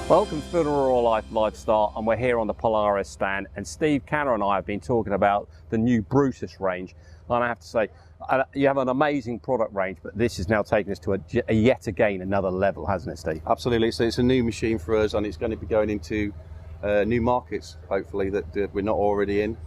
Welcome to Funeral Life Lifestyle, and we're here on the Polaris stand, and Steve Canner and I have been talking about the new Brutus range. And I have to say, you have an amazing product range, but this is now taking us to yet again another level, hasn't it, Steve? Absolutely. So it's a new machine for us, and it's going to be going into new markets, hopefully, that we're not already in.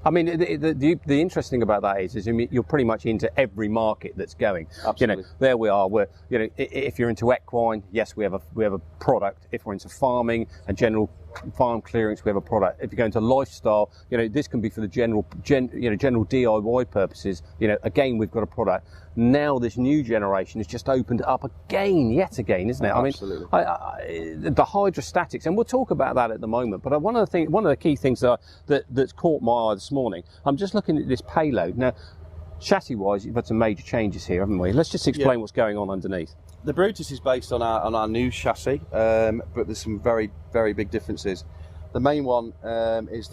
I mean, the interesting thing about that is you're pretty much into every market that's going. Absolutely. You know, there we are. We're, you know, if you're into equine, yes, we have a product. If we're into farming and general farm clearance, we have a product. If you go into lifestyle, you know, this can be for the general DIY purposes. You know, again, we've got a product. Now this new generation has just opened up yet again, isn't it? Absolutely. I mean, the hydrostatics, and we'll talk about that at the moment. But one of the key things that's caught my eye this morning, I'm just looking at this payload. Now, chassis-wise, you've had some major changes here, haven't we? Let's just explain what's going on underneath. The Brutus is based on our new chassis, but there's some very, very big differences. The main one is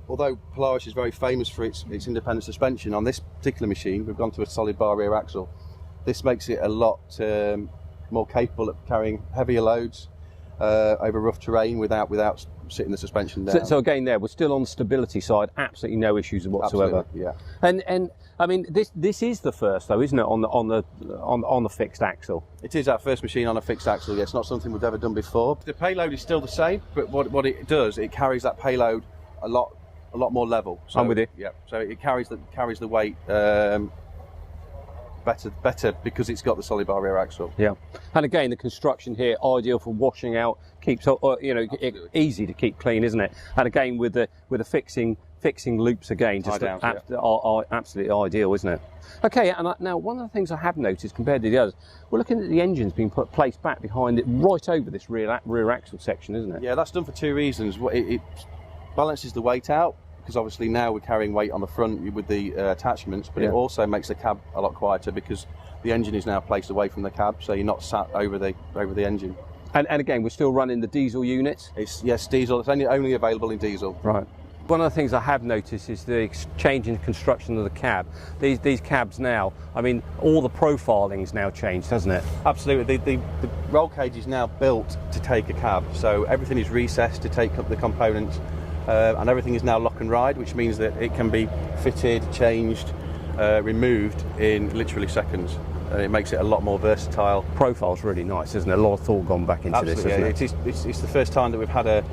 although Polaris is very famous for its independent suspension, on this particular machine we've gone to a solid bar rear axle. This makes it a lot more capable of carrying heavier loads over rough terrain without sitting the suspension down. So again, we're still on the stability side, absolutely no issues whatsoever. Absolutely, yeah. And I mean, this is the first, though, isn't it, on the fixed axle? It is our first machine on a fixed axle. Yeah, it's not something we've ever done before. The payload is still the same, but what it does, it carries that payload a lot more level. So, I'm with you. Yeah, so it carries the weight better because it's got the solid bar rear axle. Yeah, and again, the construction here ideal for washing out, keeps easy to keep clean, isn't it? And again, with the fixing loops again, just absolutely ideal, isn't it? Okay, and now one of the things I have noticed compared to the others, we're looking at the engines being placed back behind it, right over this rear axle section, isn't it? Yeah, that's done for two reasons. It balances the weight out, because obviously now we're carrying weight on the front with the attachments, but it also makes the cab a lot quieter because the engine is now placed away from the cab, so you're not sat over the engine. And again, we're still running the diesel units? Yes, diesel. It's only available in diesel. Right. One of the things I have noticed is the change in construction of the cab. These cabs now, I mean, all the profiling's now changed, hasn't it? Absolutely. The roll cage is now built to take a cab, so everything is recessed to take up the components, and everything is now lock and ride, which means that it can be fitted, changed, removed in literally seconds. It makes it a lot more versatile. Profile's really nice, isn't it? A lot of thought gone back into this, isn't it? It's the first time that we've had a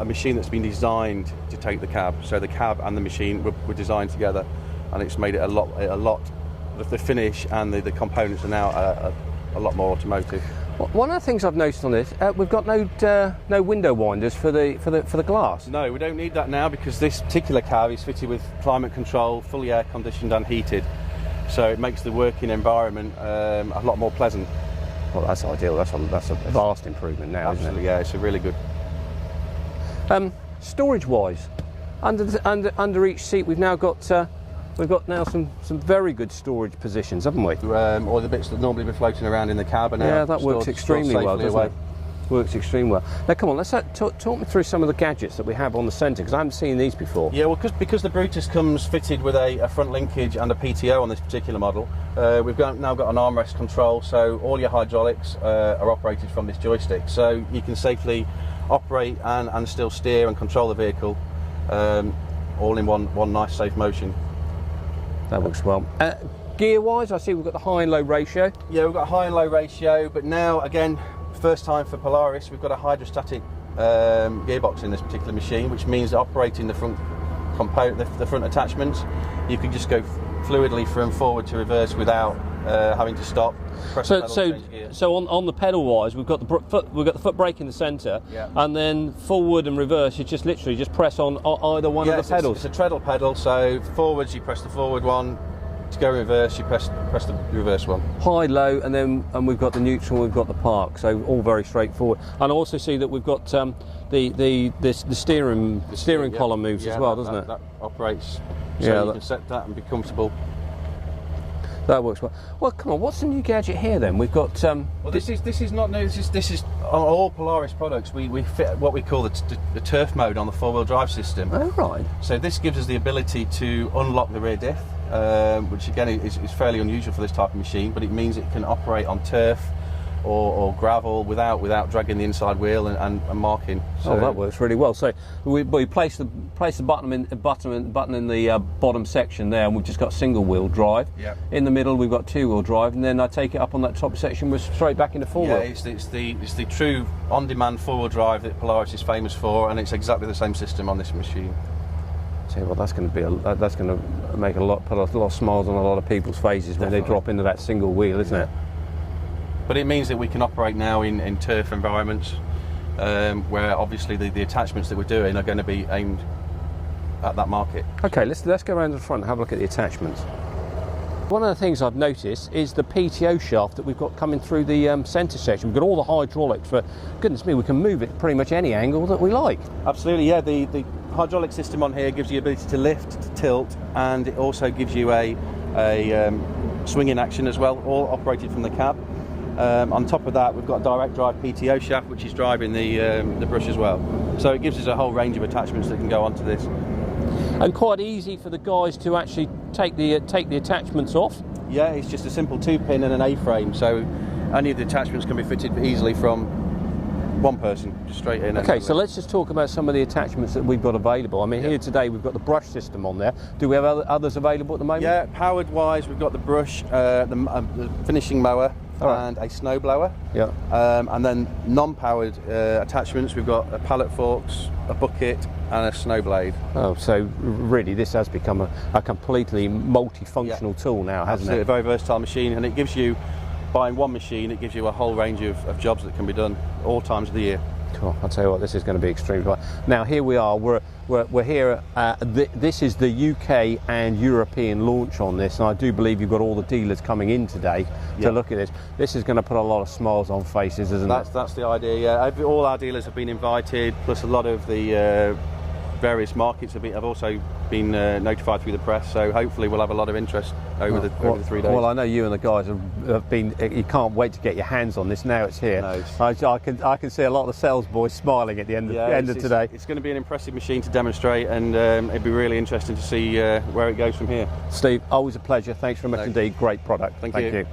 machine that's been designed to take the cab. So the cab and the machine were designed together, and it's made it a lot. The finish and the components are now a lot more automotive. One of the things I've noticed on this, we've got no window winders for the glass. No, we don't need that now because this particular cab is fitted with climate control, fully air conditioned and heated, so it makes the working environment a lot more pleasant. Well, that's ideal. That's a vast improvement now, Absolutely, isn't it? Yeah, it's a really good. Storage-wise, under each seat, we've now got some very good storage positions, haven't we? Or the bits that normally be floating around in the cab are now. Yeah, that works extremely well, doesn't it? Works extremely well. Now, come on, let's talk me through some of the gadgets that we have on the centre, because I haven't seen these before. Yeah, well, because the Brutus comes fitted with a front linkage and a PTO on this particular model, we've now got an armrest control, so all your hydraulics are operated from this joystick, so you can safely operate and still steer and control the vehicle, all in one nice, safe motion. That works well. Gear-wise, I see we've got the high and low ratio. Yeah, we've got a high and low ratio, but now, again, first time for Polaris, we've got a hydrostatic gearbox in this particular machine, which means operating the front component, the front attachments, you can just go fluidly from forward to reverse without having to stop. So on the pedal wise, we've got the foot brake in the centre, and then forward and reverse, you just literally press on either one of the pedals. It's a treadle pedal, so forwards you press the forward one, to go reverse you press the reverse one. High, low, and we've got the neutral, we've got the park, so all very straightforward. And I also see that we've got the steering column moves as well, doesn't it? That operates, so you can set that and be comfortable. That works well. Well, come on, what's the new gadget here then? We've got. Well, this is not new. This is on all Polaris products. We fit what we call the turf mode on the four-wheel drive system. Oh right. So this gives us the ability to unlock the rear diff, which again is fairly unusual for this type of machine. But it means it can operate on turf, or gravel without dragging the inside wheel and marking. So that works really well. So we place the button in the bottom section there, and we've just got single wheel drive. Yep. In the middle we've got 2-wheel drive, and then I take it up on that top section, we're straight back into 4-wheel. Yeah, it's the true on-demand 4-wheel drive that Polaris is famous for, and it's exactly the same system on this machine. Tell you what, that's going to make put a lot of smiles on a lot of people's faces. Definitely. When they drop into that single wheel, isn't it? But it means that we can operate now in turf environments, where obviously the attachments that we're doing are going to be aimed at that market. Okay, let's go around to the front and have a look at the attachments. One of the things I've noticed is the Pto shaft that we've got coming through the centre section. We've got all the hydraulics. For goodness me, we can move it pretty much any angle that we like. Absolutely, yeah. The hydraulic system on here gives you the ability to lift, to tilt, and it also gives you a swinging action as well, all operated from the cab. On top of that, we've got a direct drive Pto shaft, which is driving the brush as well. So it gives us a whole range of attachments that can go onto this. And quite easy for the guys to actually take the attachments off. Yeah, it's just a simple 2-pin and an A-frame, so any of the attachments can be fitted easily from one person, just straight in. Okay, so let's just talk about some of the attachments that we've got available. I mean, here today we've got the brush system on there. Do we have others available at the moment? Yeah, powered-wise, we've got the brush, the finishing mower, and a snow blower. Yeah. And then non-powered attachments, we've got a pallet forks, a bucket, and a snow blade. Oh, so really this has become a completely multifunctional tool now, hasn't Absolutely, it? a very versatile machine, and it gives you, buying one machine, it gives you a whole range of jobs that can be done all times of the year. Cool. I'll tell you what, this is going to be extremely fun. Now here we are. We're here. This is the UK and European launch on this, and I do believe you've got all the dealers coming in today to look at this. This is going to put a lot of smiles on faces, isn't it? That's the idea. Yeah, all our dealers have been invited, plus a lot of the various markets have also been notified through the press, so hopefully we'll have a lot of interest over the 3 days. Well, I know you and the guys have been. You can't wait to get your hands on this. Now it's here. No, I can see a lot of the sales boys smiling at the end of today. It's going to be an impressive machine to demonstrate, and it'd be really interesting to see where it goes from here. Steve, always a pleasure. Thanks very much indeed. Great product. Thank you.